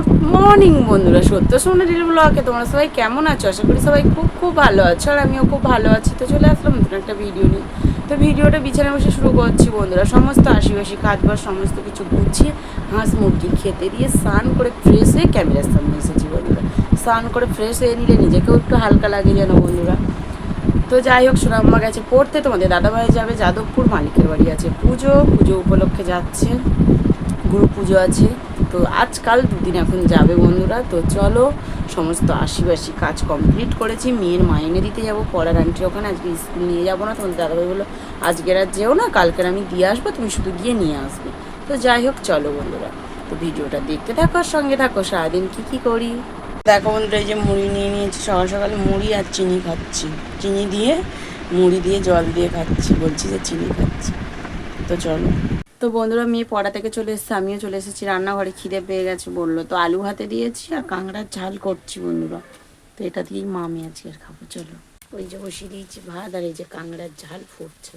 Good morning বন্ধুরা, সত্য সোনালির ব্লগে তোমরা সবাই কেমন আছো? আশা করি সবাই খুব খুব ভালো আছো, আর আমিও খুব ভালো আছি। তো চলে আসলাম নতুন একটা ভিডিও নিয়ে। তো ভিডিওটা বিছানায় বসে শুরু করছি বন্ধুরা। সমস্ত আশিবাসী কাজবার সমস্ত কিছু গুছিয়ে হাঁস মুরগি খেতে দিয়ে স্নান করে ফ্রেশ হয়ে ক্যামেরার সামনে এসেছি বন্ধুরা। স্নান করে ফ্রেশ হয়ে নিলে নিজেকেও একটু হালকা লাগে যেন বন্ধুরা। তো যাই হোক, সোনাম্মা গেছে পড়তে, তোমাদের দাদাভাই যাবে যাদবপুর, মালিকের বাড়ি আছে পুজো উপলক্ষে যাচ্ছে, গুরু পুজো আছে। তো আজকাল দুদিন এখন যাবে বন্ধুরা। তো চলো, সমস্ত আশিবাসী কাজ কমপ্লিট করেছি। মেয়ের মাইনে দিতে যাবো পড়ার আন্টির ওখানে। আজকে স্কুল নিয়ে যাবো না, তোমাদের দাদাভাই বললো আজকের আর যেও না, কালকের আমি দিয়ে আসবো, তুমি শুধু গিয়ে নিয়ে আসবে। তো যাই হোক চলো বন্ধুরা, তো ভিডিওটা দেখতে থাকো আর সঙ্গে থাকো সারাদিন কী করি। দেখো বন্ধুরা, এই যে মুড়ি নিয়ে নিয়েছি, সকাল সকালে মুড়ি আর চিনি খাচ্ছি। চিনি দিয়ে মুড়ি দিয়ে জল দিয়ে খাচ্ছি, বলছি যে চিনি খাচ্ছি। তো চলো। তো বন্ধুরা, মেয়ে পড়া থেকে চলে এসেছে, আমিও চলে এসেছি রান্নাঘরে। খিদে পেয়ে গেছে বললো, তো আলু ভাতে দিয়েছি আর কাঁকড়ার ঝাল করছি বন্ধুরা। তো এটা দিয়েই আমি আজকে আর খাবো। চলো, ওই যে বসিয়ে দিয়েছি ভাত, আর এই যে কাঁকড়ার ঝাল ফুটছে।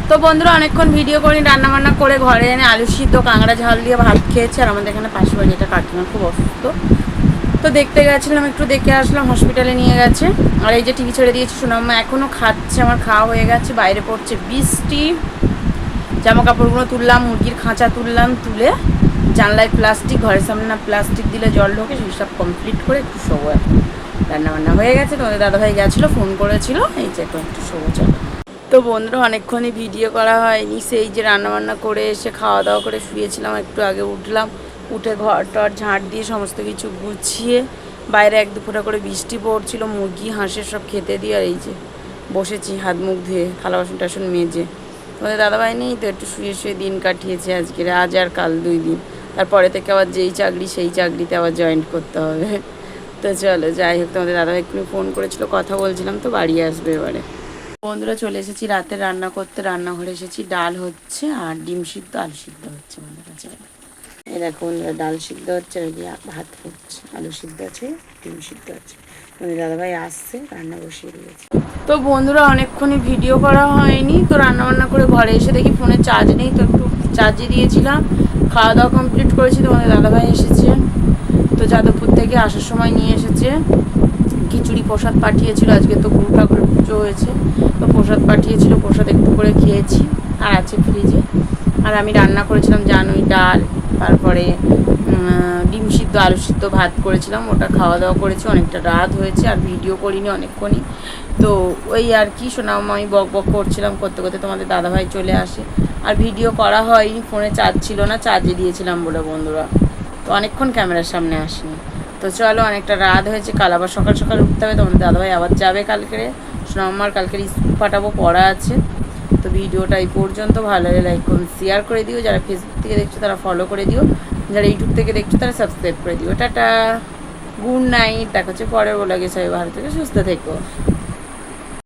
তো বন্ধুরা, অনেকক্ষণ ভিডিও করি, রান্নাবান্না করে ঘরে এনে আলু সিদ্ধ কাঁকড়া ঝাল দিয়ে ভাত খেয়েছি। আর আমাদের এখানে পাশে বাড়ি এটা কাকিমা খুব অসুস্থ, তো দেখতে গেছিলাম, একটু দেখে আসলাম, হসপিটালে নিয়ে গেছে। আর এই যে টিভি ছেড়ে দিয়েছি, সোনাম্মা এখনও খাচ্ছে, আমার খাওয়া হয়ে গেছে। বাইরে পড়ছে বৃষ্টি, জামা কাপড়গুলো তুললাম, মুরগির খাঁচা তুললাম, তুলে জানলায় প্লাস্টিক, ঘরের সামনে না প্লাস্টিক দিলে জল ঢোকে, সেই সব কমপ্লিট করে একটু শোবো। এখন রান্নাবান্না হয়ে গেছে, তোমাদের দাদাভাই গেছিলো, ফোন করেছিল, এই যে এখন একটু শোবো। চলো। তো বন্ধুরা, অনেকক্ষণই ভিডিও করা হয়নি। সেই যে রান্নাবান্না করে এসে খাওয়া দাওয়া করে শুয়েছিলাম, একটু আগে উঠলাম, উঠে ঘর টর ঝাঁট দিয়ে সমস্ত কিছু গুছিয়ে, বাইরে এক দুপুরা করে বৃষ্টি পড়ছিল, মুরগি হাঁসের সব খেতে দিয়ে, আর এই যে বসেছি হাত মুখ ধুয়ে, থালা বাসন টাসন মেজে। তোমাদের দাদাভাই নেই, তো একটু শুয়ে শুয়ে দিন কাটিয়েছে আজকের, আজ আর কাল 2 দিন। তারপরে থেকে আবার যেই চাকরি সেই চাকরিতে আবার জয়েন করতে হবে। তো চলো, যাই হোক, তোমাদের দাদাভাই একটু ফোন করেছিল, কথা বলছিলাম, তো বাড়ি আসবে এবারে। বন্ধুরা, চলে এসেছি রাতে রান্না করতে, রান্নাঘরে এসেছি। ডাল হচ্ছে আর ডিম সিদ্ধ আলু সিদ্ধ হচ্ছে আমাদের কাছে। এই দেখো বন্ধুরা, ডাল সিদ্ধ হচ্ছে, আর ভাত হচ্ছে, আলু সিদ্ধ আছে, ডিম সিদ্ধ আছে। তোমাদের দাদাভাই আসছে, রান্না বসিয়ে দিয়েছে। তো বন্ধুরা, অনেকক্ষণই ভিডিও করা হয়নি। তো রান্নাবান্না করে ঘরে এসে দেখি ফোনে চার্জ নেই, তো একটু চার্জে দিয়েছিলাম। খাওয়া দাওয়া কমপ্লিট করেছি, তোমাদের দাদাভাই এসেছে, তো যাদবপুর থেকে আসার সময় নিয়ে এসেছে খিচুড়ি প্রসাদ পাঠিয়েছিল। আজকে তো গুরু ঠাকুরের পুজো হয়েছে, তো প্রসাদ পাঠিয়েছিল, প্রসাদ একটু করে খেয়েছি, আর আছে ফ্রিজে। আর আমি রান্না করেছিলাম জানোই, ডাল, তারপরে ডিম সিদ্ধ আলু সিদ্ধ ভাত করেছিলাম, ওটা খাওয়া দাওয়া করেছি। অনেকটা রাত হয়েছে, আর ভিডিও করিনি অনেকক্ষণই। তো ওই আর কি, শোনাম, আমি বক বক করছিলাম, করতে করতে তোমাদের দাদাভাই চলে আসে। আর ভিডিও করা হয়নি, ফোনে চার্জ ছিল না, চার্জে দিয়েছিলাম বলে বন্ধুরা, তো অনেকক্ষণ ক্যামেরার সামনে আসিনি। তো চলো, অনেকটা রাত হয়েছে, কাল আবার সকাল সকাল উঠতে হবে। তোমাদের দাদাভাই আবার যাবে কালকে, সোনাম্মার কালকের স্কুল পাঠাবো, পড়া আছে। তো ভিডিওটা এই পর্যন্ত, ভালো লাগে লাইক করুন, শেয়ার করে দিও, যারা ফেসবুক থেকে দেখছো তারা ফলো করে দিও, যারা ইউটিউব থেকে দেখছো তারা সাবস্ক্রাইব করে দিও। টাটা, গুড নাইট, দেখা হচ্ছে পরের ব্লগে। সবাই ভালো থেকে সুস্থ থেকো।